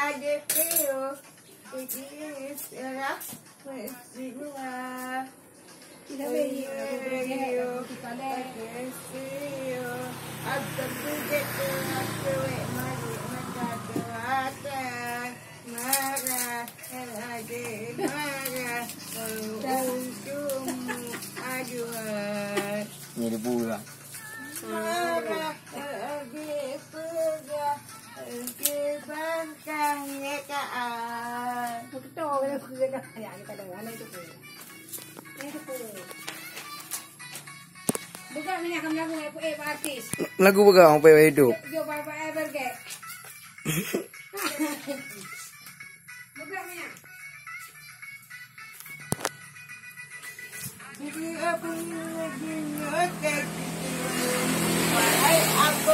ada peo, ini serah mestilah. Kita beri kita leh. Ada bergek aku mari mata teratan marah ada marah untukmu aduh. Ni dia pula. Marah ada perah ke bangkangnya kaan. Betul kalau kerja ya kita dengar itu tu. Itu tu. Bukan menyanyikan lagu artis. Lagu bergek orang payah hidup. Jo bye bergek. Bukan menyanyi. Jadi apa lagi nyotek wahai apa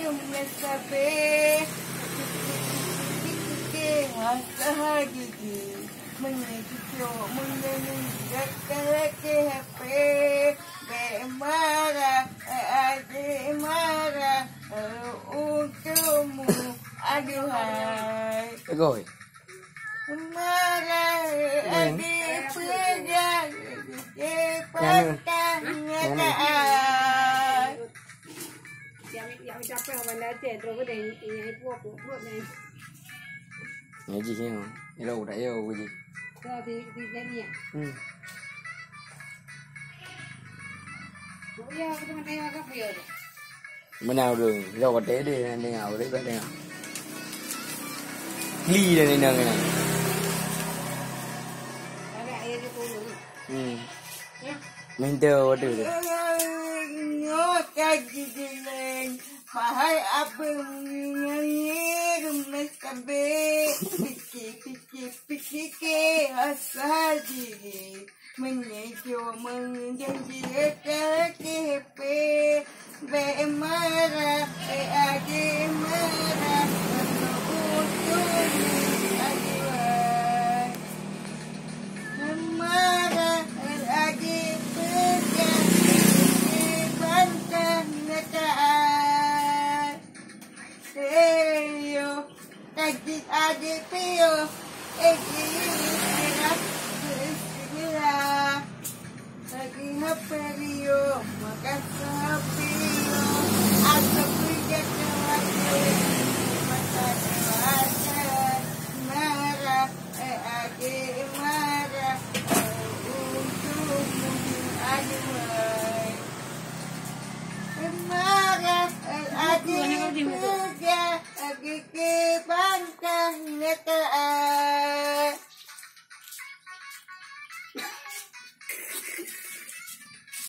rumah sape hasta gigi menyekito menyenangkan kehape marah ada marah untukmu aduhai Goi. marah ada perang kepantangan. Yang siapa yang bandar tu, terus dia yang puak ni. Ngaji sini. Hello, dah yo ngaji. Kau di ni ya. Oh ya, kita tengok apa ya? Menau dulu. Lo có té đi anh ngào đấy bạn ngào. Ly đây nè nè. Mình teo được. Nhớ cái gì lên, phải áp nghe rumah sampai pikir asal diri menyejau menjanji kepe bemarah ade marah untuk adiwan marah ade pegang bantah nataan yo kaki ade peo serah mestilah lagi haperio makan sapio atau kerja kewajiban mata kewajiban marah ade marah untukmu aduhai marah ade kerja lagi ke bangkang netaan.